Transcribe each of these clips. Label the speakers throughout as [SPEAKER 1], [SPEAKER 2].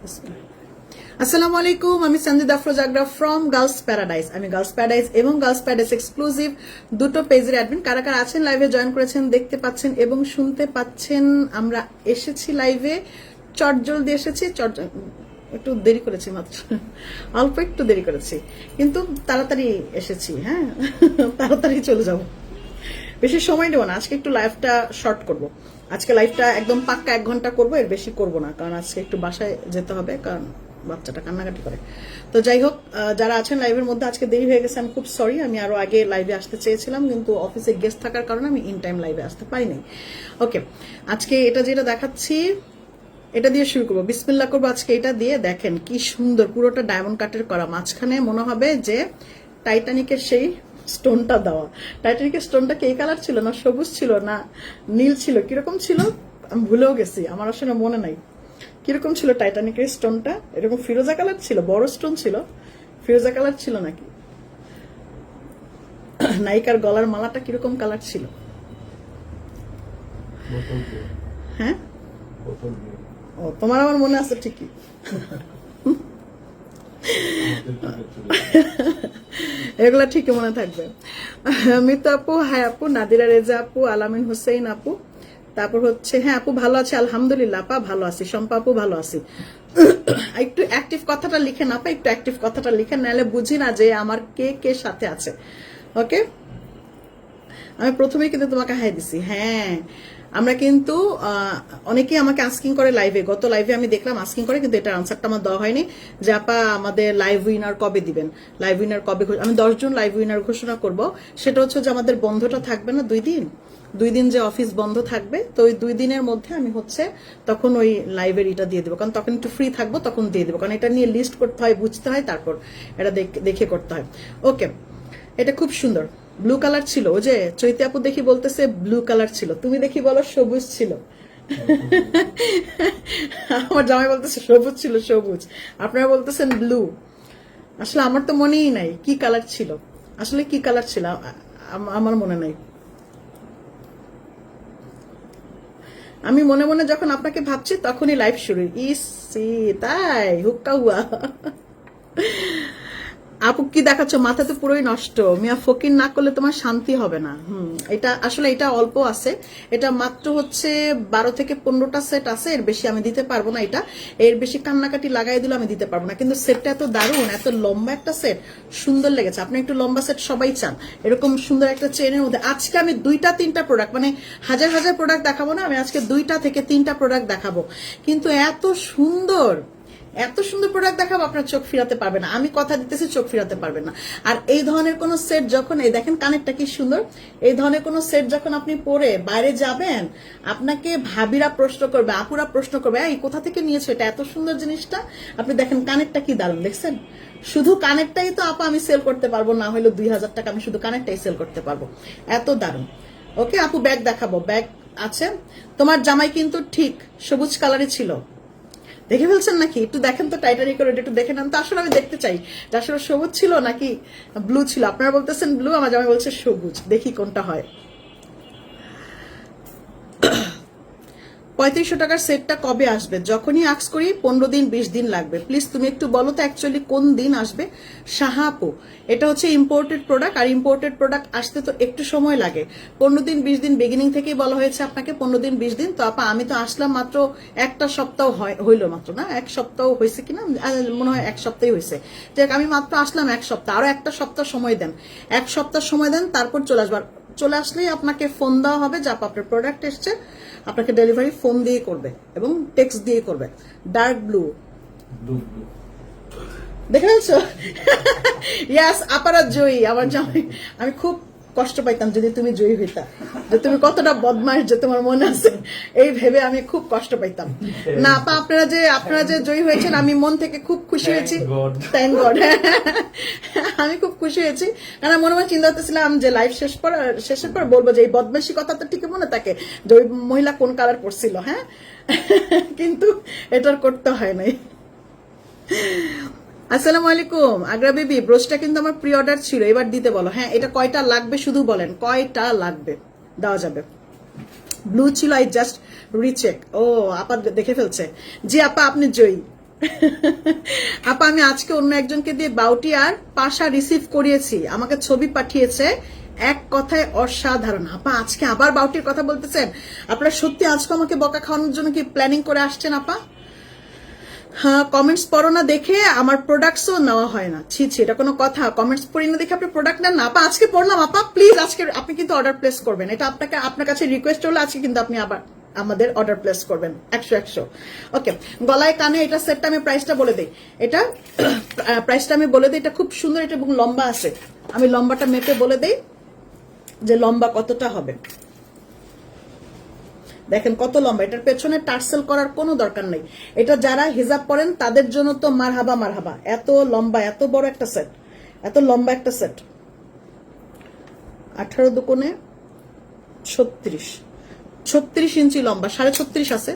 [SPEAKER 1] আসসালামু আলাইকুম, আমি Sanjida Afroz Agra from girls paradise. আমি গার্লস প্যারাডাইস এবং গার্লস প্যারাডাইস এক্সক্লুসিভ দুটো পেজের অ্যাডমিন। কারা কারা আছেন লাইভে জয়েন করেছেন দেখতে পাচ্ছেন এবং শুনতে পাচ্ছেন। আমরা এসেছি লাইভে, চটজলদি এসেছি, একটু দেরি করেছি মাত্র, অল্প একটু দেরি করেছি, কিন্তু তাড়াতাড়ি এসেছি। হ্যাঁ, তাড়াতাড়ি চলে যাব, বেশি সময় নেব না। আজকে একটু লাইভটা শর্ট করব। আজকে লাইভটা একদম পাক্কা 1 ঘন্টা করবো, এর বেশি করব না, কারণ আজকে একটু বাসায় যেতে হবে, কারণ বাচ্চাটা কান্নাকাটি করে। তো যাই হোক, যারা আছেন লাইভের মধ্যে, আজকে দেরি হয়ে গেছে, আমি খুব সরি। আমি আরো আগে লাইভে আসতে চেয়েছিলাম, কিন্তু অফিসে গেস্ট থাকার কারণে আমি ইন টাইম লাইভে আসতে পারিনি। ওকে, আজকে এটা যেটা দেখাচ্ছি এটা দিয়ে শুরু করবো, বিসমিল্লাহ করবো। আজকে এটা দিয়ে দেখেন কি সুন্দর, পুরোটা ডায়মন্ড কাটের করা, মাঝখানে মনে হবে যে টাইটানিকের সেই স্টোনটা দেওয়া। টাইটানিকের স্টোনটা কি এই কালার ছিল, না সবুজ ছিল, না নীল ছিল, কিরকম ছিল আমি ভুলেও গেছি, আমার আসলে মনে নাই কিরকম ছিল টাইটানিকের স্টোনটা। এরকম ফিরোজা কালার ছিল, বড় স্টোন ছিল, ফিরোজা কালার ছিল নাকি? নায়িকার গলার মালাটা কিরকম কালার ছিল? হ্যাঁ, ও তোমার আমার মনে আছে ঠিকই। এগুলা ঠিকই মনে থাকবে। মিতু আপু, হ্যাঁ আপু, নাদিরা রেজা আপু, আলামিন হোসেন আপু, তারপর হচ্ছে হ্যাঁ আপু ভালো আছে আলহামদুলিল্লাহ, আপা ভালো আছি, শম্পা আপু ভালো আছি। একটু অ্যাক্টিভ কথাটা লিখেন আপা, একটু অ্যাক্টিভ কথাটা লিখেন, নাহলে বুঝি না যে আমার কে কে সাথে আছে। ওকে, আমি প্রথমেই কিন্তু তোমাকে হাই দিছি। হ্যাঁ, আমরা কিন্তু অনেকেই আমাকে আস্কিং করে লাইভে, গত লাইভে আমি দেখলাম আস্কিং করে, কিন্তু এটার আনসারটা আমার দেওয়া হয়নি যে আপা আমাদের লাইভ উইনার কবে দিবেন, লাইভ উইনার কবে। আমি 10 জন লাইভ উইনার ঘোষণা করব। সেটা হচ্ছে যে আমাদের বন্ধটা থাকবে না 2 দিন যে অফিস বন্ধ থাকবে, তো ওই 2 দিনের মধ্যে আমি হচ্ছে তখন ওই লাইভের এটা দিয়ে দেবো, কারণ তখন একটু ফ্রি থাকবো, তখন দিয়ে দেবো, কারণ এটা নিয়ে লিস্ট করতে হয়, বুঝতে হয়, তারপর এটা দেখে করতে হয়। ওকে, এটা খুব সুন্দর ব্লু কালার ছিল। ওই যে চৈতি আপু দেখি বলতেছে ব্লু কালার ছিল, তুমি দেখি বলো সবুজ ছিল। আমার জামাই বলতেছে সবুজ ছিল, সবুজ, আপনারা বলতেছেন ব্লু। আসলে আমার তো মনেই নাই কি কালার ছিল, আসলে কি কালার ছিল আমার মনে নাই। আমি মনে মনে যখন আপনাকে ভাবছি তখনই লাইভ শুরু। ইসি তাই হুক্কা হুয়া। আপু কি দেখাচ্ছ, মাথা তো পুরোই নষ্ট। মিয়া ফকির না করলে তোমার শান্তি হবে না। এটা আসলে এটা অল্প আছে, এটা মাত্র হচ্ছে 12 থেকে 15টা সেট আছে, এর বেশি আমি দিতে পারবো না। এটা এর বেশি কান্নাকাটি লাগাই দিলে আমি দিতে পারবো না, কিন্তু সেটটা এত দারুণ, এত লম্বা একটা সেট, সুন্দর লেগেছে। আপনি একটু লম্বা সেট সবাই চান, এরকম সুন্দর একটা চেনের মধ্যে। আজকে আমি 2টা 3টা প্রোডাক্ট, মানে হাজার হাজার প্রোডাক্ট দেখাবো না, আমি আজকে 2টা থেকে 3টা প্রোডাক্ট দেখাবো, কিন্তু এত সুন্দর, এত সুন্দর প্রোডাক্ট দেখাবো আপনার চোখ ফিরাতে পারবে না, আমি কথা দিতেছি চোখ ফিরাতে পারবেন না। আর এই ধরনের কোন সেট যখন, এই দেখেন কানেরটা কি সুন্দর, এই ধরনের কোন সেট যখন আপনি পরে বাইরে যাবেন, আপনাকে ভাবিরা প্রশ্ন করবে, আপুরা প্রশ্ন করবে, এই কোথা থেকে নিয়েছো এটা এত সুন্দর জিনিসটা। আপনি দেখেন কানেরটা কি দারুণ, দেখছেন? শুধু কানেরটাই তো আপা আমি সেল করতে পারবো, না হলে 2000 টাকা আমি শুধু কানেরটাই সেল করতে পারবো, এত দারুণ। ওকে আপু, ব্যাগ দেখাবো, ব্যাগ আছে। তোমার জামাই কিন্তু ঠিক সবুজ কালারই ছিল, দেখে ফেলছেন নাকি? একটু দেখেন তো টাইটানিকের, একটু দেখে নেন তো। আসলে আমি দেখতে চাই যে আসলে সবুজ ছিল নাকি ব্লু ছিল। আপনারা বলতেছেন ব্লু, আমার জামাই বলছে সবুজ, দেখি কোনটা হয়। 3500 টাকার সেটটা কবে আসবে? যখনই আক্স করি 15 দিন 20 দিন লাগবে। প্লিজ তুমি একটু বলো তো অ্যাকচুয়ালি কোন দিন আসবে। শাহাপু, এটা হচ্ছে ইম্পোর্টেড প্রোডাক্ট, আর ইম্পোর্টেড প্রোডাক্ট আসতে তো একটু সময় লাগে। 15 দিন 20 দিন বিগিনিং থেকেই বলা হয়েছে আপনাকে, 15 দিন 20 দিন। তো আপা আমি তো আসলাম মাত্র একটা সপ্তাহ হইলো মাত্র, না 1 সপ্তাহ হয়েছে কিনা, মনে হয় 1 সপ্তাহই হয়েছে। দেখ আমি মাত্র আসলাম 1 সপ্তাহ, আরো একটা সপ্তাহ সময় দেন, 1 সপ্তাহ সময় দেন, তারপর চলে আসবার। চলে আসলেই আপনাকে ফোন দেওয়া হবে যে আপনার প্রোডাক্ট এসছে, আপনাকে ডেলিভারি ফোন দিয়ে করবে এবং টেক্সট দিয়ে করবে। ডার্ক ব্লু, দেখে ফেলছো? ইয়াস, আপারা জয়ী আমার জামাই। আমি খুব কষ্ট পাইতাম যদি তুমি জয়ী হইতা, যে তুমি কতটা বদমাইশ যে তোমার মনে আছে, এই ভেবে আমি খুব কষ্ট পাইতাম। না আপা, আপনারা যে জয়ী হয়েছেন, আমি মন থেকে খুব খুশি হয়েছি, থ্যাংক গড। আমি খুব খুশি হয়েছি, কারণ মনে মনে চিন্তা করতেছিলাম যে লাইভ শেষের পর বলবো যে এই বদমাইশি কথা তো ঠিক মনে থাকে যে ওই মহিলা কোন কালার পরছিল। হ্যাঁ, কিন্তু এটার করতে হয় নাই। আসসালামু আলাইকুম আগ্রা বেবি, ব্রোচটা কিন্তু আমার প্রি অর্ডার ছিল, এবার দিতে বলো। হ্যাঁ, এটা কয়টা লাগবে শুধু বলেন, কয়টা লাগবে, দেওয়া যাবে। ব্লু ছিল, আই জাস্ট রিচেক। ও আপা দেখে ফেলছে। জি আপা আপনি জয়ী, আপা আমি আজকে অন্য একজনকে দিয়ে বাউটি আর পাশা রিসিভ করিয়েছি, আমাকে ছবি পাঠিয়েছে, এক কথায় অসাধারণ। আপা আজকে আবার বাউটির কথা বলতেছেন? আপনারা সত্যি আজকে আমাকে বকা খাওয়ানোর জন্য কি প্ল্যানিং করে আসছেন আপা? হ্যাঁ, কমেন্টস পড়ো না দেখে আমার প্রোডাক্টসও নেওয়া হয় না। ছি ছি, এটা কোনো কথা? কমেন্টস পড়ি না দেখে আপনি প্রোডাক্ট নেন না? আপা আজকে পড়লাম আপা, প্লিজ আজকে আপনি কিন্তু অর্ডার প্লেস করবেন, এটা আপনাকে আপনার কাছে রিকোয়েস্ট হলো, আজকে কিন্তু আপনি আবার আমাদের অর্ডার প্লেস করবেন 100 ওকে। গলায় কানে এটা সেটটা আমি প্রাইসটা বলে দিই, এটা প্রাইসটা আমি বলে দিই, এটা খুব সুন্দর, এটা এবং লম্বা আছে, আমি লম্বাটা মেপে বলে দিই যে লম্বা কতটা হবে। দেখেন কত লম্বা, এটার পেছনে টার্সেল করার কোনো দরকার নেই। এটা যারা হিজাব পরেন তাদের জন্য তো মারহাবা মারহাবা, এত লম্বা, এত বড় একটা সেট, এত লম্বা একটা সেট। 18 দুগুণে 36 ইঞ্চি লম্বা, 36.5 আছে,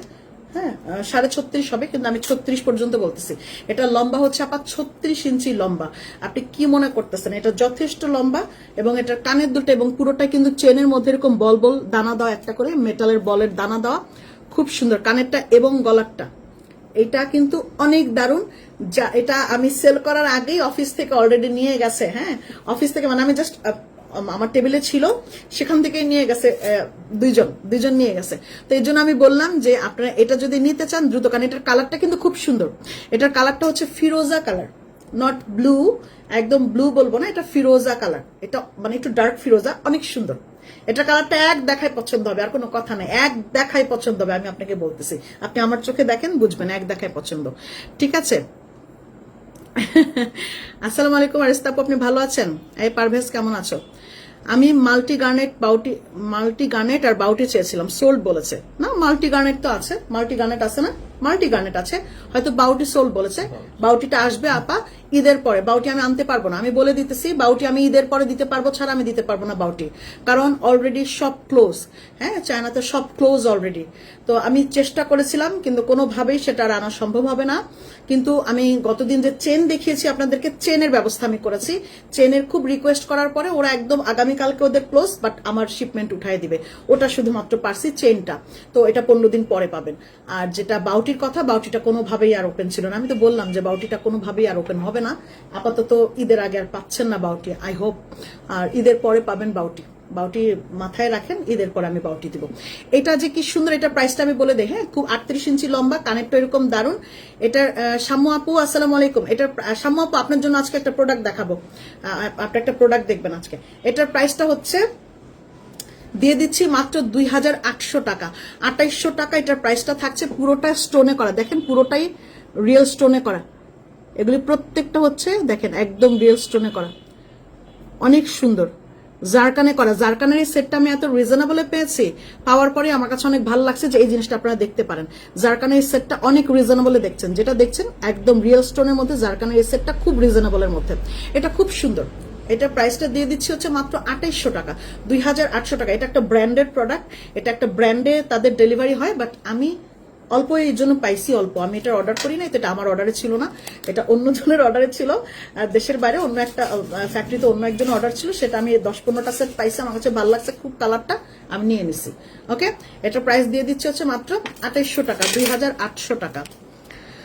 [SPEAKER 1] হ্যাঁ 36.5 হবে, কিন্তু আমি 36 পর্যন্ত বলতেছি। এটা লম্বা হচ্ছে আপা 36 ইঞ্চি লম্বা। আপনি কি মনে করতেছেন? এটা যথেষ্ট লম্বা, এবং এটার কানের দুটো এবং পুরোটাই কিন্তু চেনের মধ্যে এরকম বল বল দানা দেওয়া, একটা করে মেটালের বলের দানা দেওয়া, খুব সুন্দর কানেরটা এবং গলারটা। এটা কিন্তু অনেক দারুণ। যা এটা আমি সেল করার আগেই অফিস থেকে অলরেডি নিয়ে গেছে, হ্যাঁ অফিস থেকে, মানে আমি জাস্ট আমার টেবিলে ছিল, সেখান থেকে নিয়ে গেছে দুইজন নিয়ে গেছে। তো এই জন্য আমি বললাম যে আপনারা এটা যদি নিতে চান দ্রুত, কারণ এটার কালারটা কিন্তু খুব সুন্দর। এটার কালারটা হচ্ছে ফিরোজা কালার, নট ব্লু, একদম ব্লু বলবো না, এটা ফিরোজা কালার, এটা মানে একটু ডার্ক ফিরোজা, অনেক সুন্দর। এটার কালারটা এক দেখায় পছন্দ হবে, আর কোনো কথা নাই, এক দেখায় পছন্দ হবে, আমি আপনাকে বলতেছি, আপনি আমার চোখে দেখেন বুঝবেন, এক দেখায় পছন্দ। ঠিক আছে। আসসালামু আলাইকুম আরিস্তা আপু, আপনি ভালো আছেন? এই পারভেজ কেমন আছো? আমি মাল্টি গার্নেট আর বাউটি চেয়েছিলাম, সোল্ড বলেছে না, মাল্টি গার্নেট তো আছে, মাল্টি গার্নেট আছে না, মাল্টি গার্নেট আছে, হয়তো বাউটি সোল্ড বলেছে। বাউটিটা আসবে আপা ঈদের পরে, বাউটি আমি আনতে পারবো না, আমি বলে দিতেছি, বাউটি আমি ঈদের পরে দিতে পারবো, ছাড়া আমি দিতে পারবো না বাউটি, কারণ অলরেডি সব ক্লোজ। হ্যাঁ চায়নাতে সব ক্লোজ অলরেডি। তো আমি চেষ্টা করেছিলাম, কিন্তু কোনোভাবেই সেটা আর আনা সম্ভব হবে না। কিন্তু আমি গতদিন যে চেন দেখিয়েছি আপনাদেরকে, চেনের ব্যবস্থা আমি করেছি। চেনের খুব রিকোয়েস্ট করার পরে ওরা একদম আগামীকালকে ওদের ক্লোজ, বাট আমার শিপমেন্ট উঠাই দিবে, ওটা শুধুমাত্র পারছি চেনটা, তো এটা 15 দিন পরে পাবেন। আর যেটা বাউটির কথা, বাউটিটা কোনোভাবেই আর ওপেন ছিল না, আমি তো বললাম যে বাউটিটা কোনোভাবেই আর ওপেন হবে না, আপাতত ঈদের আগে আর পাচ্ছেন না বাউটি, আই হোপ আর ঈদের পরে পাবেন বাউটি। বাউটি মাথায় রাখেন, ঈদের পরে আমি বাউটি দিব। এটা যে কি সুন্দর, এটা প্রাইসটা আমি বলে দেই, হ্যাঁ খুব 38 ইঞ্চি লম্বা, কানেরটা এরকম দারুন। এটার শাম্মু আপু আসসালামু আলাইকুম, এটার শাম্মু আপু আপনার জন্য আজকে একটা প্রোডাক্ট দেখাবো, আপনি একটা প্রোডাক্ট দেখবেন আজকে। এটার প্রাইসটা হচ্ছে দিয়ে দিচ্ছি মাত্র 2800 টাকা, 2800 টাকা এটার প্রাইসটা থাকছে। পুরোটা স্টোনে করা, দেখেন পুরোটাই রিয়েল স্টোনে করা, এগুলি প্রত্যেকটা হচ্ছে দেখেন একদম রিয়েল স্টোনে করা, অনেক সুন্দর। জারকানে করা, জারকানের এই সেটটা আমি এত রিজনেবলে পেয়েছি, পাওয়ার পরে আমার কাছে অনেক ভালো লাগছে যে এই জিনিসটা আপনারা দেখতে পারেন। জারকানের এই সেটটা অনেক রিজনেবলে দেখছেন, যেটা দেখছেন একদম রিয়েল স্টোনের মধ্যে, জারকানের এই সেটটা খুব রিজনেবলের মধ্যে, এটা খুব সুন্দর। এটার প্রাইসটা দিয়ে দিচ্ছি হচ্ছে মাত্র 2800 টাকা, 2800 টাকা। এটা একটা ব্র্যান্ডেড প্রোডাক্ট, এটা একটা ব্র্যান্ডে তাদের ডেলিভারি হয়, বাট আমি অল্প এই জন্য পাইছি অল্প, আমি এটা অর্ডার করি না, এটা আমার অর্ডারে ছিল না, এটা অন্য জনের অর্ডারে ছিল, দেশের বাইরে অন্য একটা ফ্যাক্টরিতে অন্য একজন অর্ডার ছিল, সেটা আমি 10-15টা সেট পাইছি, আমার কাছে ভালো লাগছে খুব কালারটা, আমি নিয়ে নিছি। ওকে, এটার প্রাইস দিয়ে দিচ্ছি হচ্ছে মাত্র 2800 টাকা, 2800 টাকা।